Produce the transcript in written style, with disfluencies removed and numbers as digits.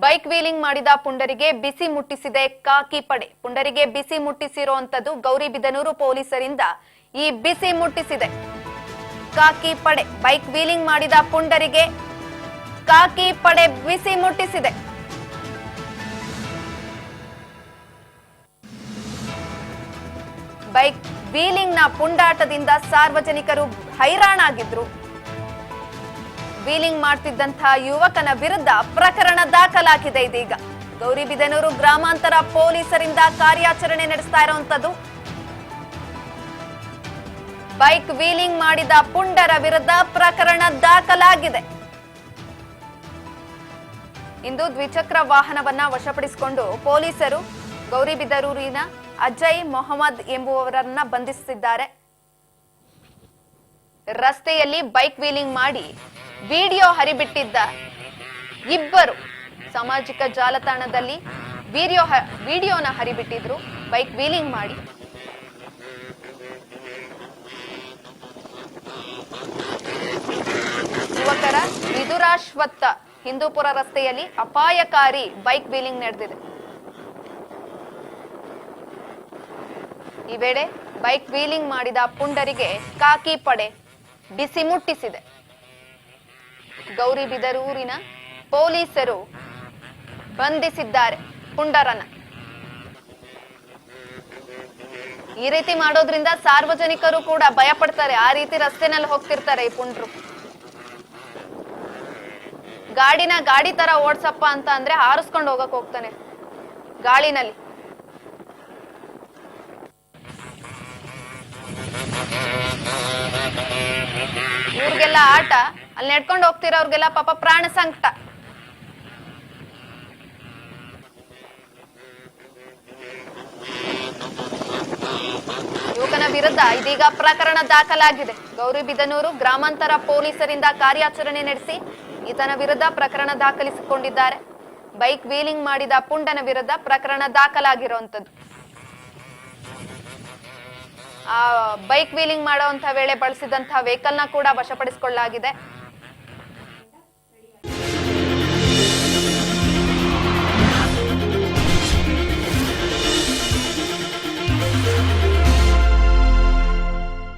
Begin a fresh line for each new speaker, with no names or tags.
Bike wheeling ಮಾಡಿದ ಪುಂಡರಿಗೆ ಬಿಸಿ ಮುಟ್ಟಿಸಿದೆ ಕಾಕಿ ಪಡೆ. ಪುಂಡರಿಗೆ ಬಿಸಿ ಮುಟ್ಟಿಸಿರುವಂತದ್ದು ಗೌರಿಬಿದನೂರು ಪೊಲೀಸರಿಂದ ಈ ಬಿಸಿ ಮುಟ್ಟಿಸಿದೆ ಕಾಕಿ ಪಡೆ. ಬೈಕ್ ವೀಲಿಂಗ್ ಮಾಡಿದ ಪುಂಡರಿಗೆ ಕಾಕಿ ಪಡೆ ಬಿಸಿ ಮುಟ್ಟಿಸಿದೆ. ಬೈಕ್ ವೀಲಿಂಗ್ ನ ಪುಂಡಾಟದಿಂದ ಸಾರ್ವಜನಿಕರು ಹೈರಾಣಾಗಿದ್ರು. ವೀಲಿಂಗ್ ಮಾಡ್ತಿದ್ದಂತಹ ಯುವಕನ ವಿರುದ್ಧ ಪ್ರಕರಣ ದಾಖಲಾಗಿದೆ. ಇದೀಗ ಗೌರಿಬಿದನೂರು ಗ್ರಾಮಾಂತರ ಪೊಲೀಸರಿಂದ ಕಾರ್ಯಾಚರಣೆ ನಡೆಸ್ತಾ ಇರುವಂತದ್ದು. ಬೈಕ್ ವೀಲಿಂಗ್ ಮಾಡಿದ ಪುಂಡರ ವಿರುದ್ಧ ಪ್ರಕರಣ ದಾಖಲಾಗಿದೆ. ಇಂದು ದ್ವಿಚಕ್ರ ವಾಹನವನ್ನ ವಶಪಡಿಸಿಕೊಂಡು ಪೊಲೀಸರು ಗೌರಿಬಿದನೂರಿನ ಅಜಯ್ ಮೊಹಮ್ಮದ್ ಎಂಬುವವರನ್ನ ಬಂಧಿಸಿದ್ದಾರೆ. ರಸ್ತೆಯಲ್ಲಿ ಬೈಕ್ ವೀಲಿಂಗ್ ಮಾಡಿ ವಿಡಿಯೋ ಹರಿಬಿಟ್ಟಿದ್ದ ಇಬ್ಬರು ಸಾಮಾಜಿಕ ಜಾಲತಾಣದಲ್ಲಿ ವಿಡಿಯೋನ ಹರಿಬಿಟ್ಟಿದ್ರು ಬೈಕ್ ವೀಲಿಂಗ್ ಮಾಡಿ. ಯುವಕರ ವಿದುರಾಶ್ವತ್ಥ ಹಿಂದೂಪುರ ರಸ್ತೆಯಲ್ಲಿ ಅಪಾಯಕಾರಿ ಬೈಕ್ ವೀಲಿಂಗ್ ನಡೆದಿದೆ. ಈ ವೇಳೆ ಬೈಕ್ ವೀಲಿಂಗ್ ಮಾಡಿದ ಪುಂಡರಿಗೆ ಕಾಕಿ ಪಡೆ ಬಿಸಿ ಮುಟ್ಟಿಸಿದೆ. ಗೌರಿಬಿದನೂರಿನ ಪೊಲೀಸರು ಬಂಧಿಸಿದ್ದಾರೆ ಪುಂಡರನ್ನ. ಈ ರೀತಿ ಮಾಡೋದ್ರಿಂದ ಸಾರ್ವಜನಿಕರು ಕೂಡ ಭಯ ಪಡ್ತಾರೆ. ಆ ರೀತಿ ರಸ್ತೆನಲ್ಲಿ ಹೋಗ್ತಿರ್ತಾರೆ ಈ ಪುಂಡ್ರು. ಗಾಡಿ ತರ ಓಡ್ಸಪ್ಪ ಅಂತ ಅಂದ್ರೆ ಹಾರಿಸ್ಕೊಂಡು ಹೋಗಕ್ ಹೋಗ್ತಾನೆ ಗಾಳಿನಲ್ಲಿ. ಇವ್ರಿಗೆಲ್ಲ ಆಟ, ಅಲ್ಲಿ ನೆಡ್ಕೊಂಡು ಹೋಗ್ತಿರೋರ್ಗೆಲ್ಲ ಪಾಪ ಪ್ರಾಣ ಸಂಕಟ. ಯುವಕನ ವಿರುದ್ಧ ಇದೀಗ ಪ್ರಕರಣ ದಾಖಲಾಗಿದೆ. ಗೌರಿಬಿದನೂರು ಗ್ರಾಮಾಂತರ ಪೊಲೀಸರಿಂದ ಕಾರ್ಯಾಚರಣೆ ನಡೆಸಿ ಈತನ ವಿರುದ್ಧ ಪ್ರಕರಣ ದಾಖಲಿಸಿಕೊಂಡಿದ್ದಾರೆ. ಬೈಕ್ ವೀಲಿಂಗ್ ಮಾಡಿದ ಪುಂಡನ ವಿರುದ್ಧ ಪ್ರಕರಣ ದಾಖಲಾಗಿರುವಂತದ್ದು. ಆ ಬೈಕ್ ವೀಲಿಂಗ್ ಮಾಡುವಂತ ವೇಳೆ ಬಳಸಿದಂತಹ ವೆಹಿಕಲ್ ನ ಕೂಡ ವಶಪಡಿಸಿಕೊಳ್ಳಲಾಗಿದೆ.